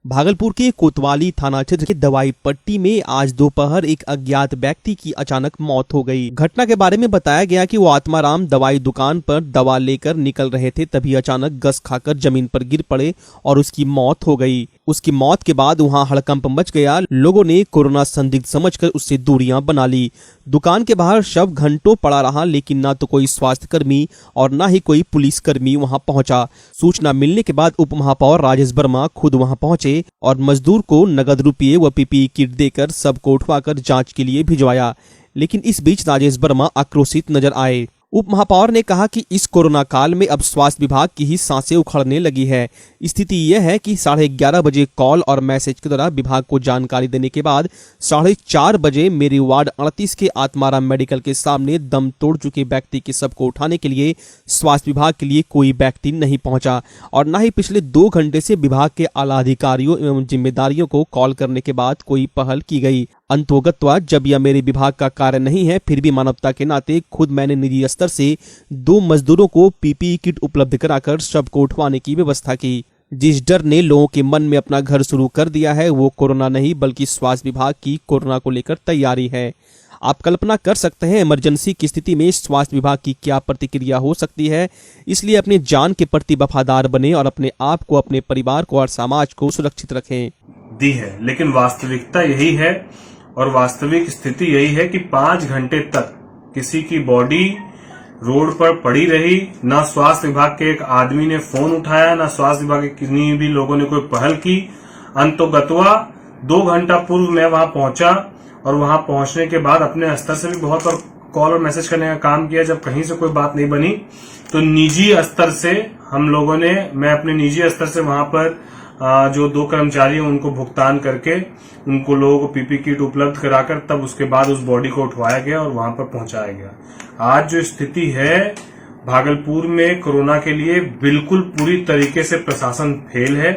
भागलपुर के कोतवाली थाना क्षेत्र के दवाई पट्टी में आज दोपहर एक अज्ञात व्यक्ति की अचानक मौत हो गई। घटना के बारे में बताया गया कि वो आत्माराम दवाई दुकान पर दवा लेकर निकल रहे थे, तभी अचानक गस खाकर जमीन पर गिर पड़े और उसकी मौत हो गई। उसकी मौत के बाद वहां हड़कंप मच गया। लोगों ने कोरोना संदिग्ध समझकर उससे दूरियां बना ली। दुकान के बाहर शव घंटों पड़ा रहा, लेकिन न तो कोई स्वास्थ्य कर्मी और न ही कोई पुलिस कर्मी वहां पहुंचा। सूचना मिलने के बाद उप महापौर राजेश वर्मा खुद वहां पहुंचे और मजदूर को नगद रुपये व पीपीई किट देकर सब को उठवाकर जांच के लिए भिजवाया। लेकिन इस बीच राजेश वर्मा आक्रोशित नजर आए। उप महापौर ने कहा कि इस कोरोना काल में अब स्वास्थ्य विभाग की ही सांसें उखड़ने लगी है। स्थिति यह है कि 11:30 बजे कॉल और मैसेज के द्वारा विभाग को जानकारी देने के बाद 4:30 बजे मेरी वार्ड 38 के आत्माराम मेडिकल के सामने दम तोड़ चुके व्यक्ति के शव को उठाने के लिए स्वास्थ्य विभाग के लिए कोई व्यक्ति नहीं पहुंचा और न ही पिछले 2 घंटे से विभाग के आला अधिकारियों एवं जिम्मेदारियों को कॉल करने के बाद कोई पहल की गई। अंतोगत्वा जब यह मेरे विभाग का कार्य नहीं है, फिर भी मानवता के नाते खुद मैंने निजी स्तर से 2 मजदूरों को पीपीई किट उपलब्ध कराकर शव को उठवाने की व्यवस्था की। जिस डर ने लोगों के मन में अपना घर शुरू कर दिया है, वो कोरोना नहीं बल्कि स्वास्थ्य विभाग की कोरोना को लेकर तैयारी है। आप कल्पना कर सकते हैं इमरजेंसी की स्थिति में स्वास्थ्य विभाग की क्या प्रतिक्रिया हो सकती है। इसलिए अपनी जान के प्रति वफादार बने और अपने आप को, अपने परिवार को और समाज को सुरक्षित रखें। दी है, लेकिन वास्तविकता यही है और वास्तविक स्थिति यही है कि 5 घंटे तक किसी की बॉडी रोड पर पड़ी रही। ना स्वास्थ्य विभाग के एक आदमी ने फोन उठाया, ना स्वास्थ्य विभाग के किसी भी लोगों ने कोई पहल की। अंतोगत्वा 2 घंटा पूर्व मैं वहां पहुंचा और वहां पहुंचने के बाद अपने स्तर से भी बहुत और कॉल और मैसेज करने का काम किया। जब कहीं से कोई बात नहीं बनी तो निजी स्तर से हम लोगों ने, मैं अपने निजी स्तर से वहां पर जो 2 कर्मचारी हैं उनको भुगतान करके उनको लोगों को पीपी किट उपलब्ध कराकर तब उसके बाद उस बॉडी को उठवाया गया और वहां पर पहुंचाया गया। आज जो स्थिति है भागलपुर में कोरोना के लिए, बिल्कुल पूरी तरीके से प्रशासन फेल है।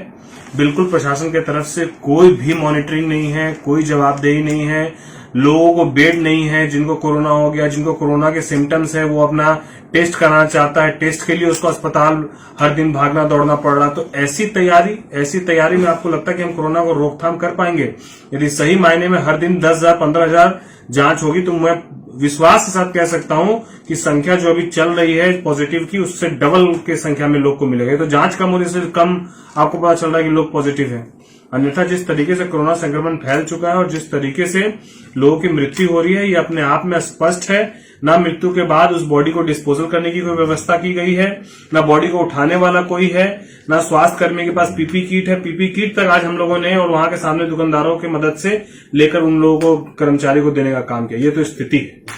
बिल्कुल प्रशासन की तरफ से कोई भी मॉनिटरिंग नहीं है, कोई जवाबदेही नहीं है। लोगों को बेड नहीं है, जिनको कोरोना हो गया, जिनको कोरोना के सिम्टम्स है, वो अपना टेस्ट कराना चाहता है, टेस्ट के लिए उसको अस्पताल हर दिन भागना दौड़ना पड़ रहा। तो ऐसी तैयारी में आपको लगता है कि हम कोरोना को रोकथाम कर पाएंगे? यदि सही मायने में हर दिन 10,000 15,000 जांच होगी तो मैं विश्वास के साथ कह सकता हूं कि संख्या जो अभी चल रही है पॉजिटिव की, उससे डबल के संख्या में लोग को मिलेगा। तो जांच कम होने से कम आपको पता चल रहा है कि लोग पॉजिटिव है। अन्यथा जिस तरीके से कोरोना संक्रमण फैल चुका है और जिस तरीके से लोगों की मृत्यु हो रही है, ये अपने आप में स्पष्ट है। ना मृत्यु के बाद उस बॉडी को डिस्पोजल करने की कोई व्यवस्था की गई है, ना बॉडी को उठाने वाला कोई है, ना स्वास्थ्य कर्मी के पास पीपी किट है। पीपी किट तक आज हम लोगों ने और वहां के सामने दुकानदारों की मदद से लेकर उन लोगों को, कर्मचारी को देने का काम किया। ये तो स्थिति है।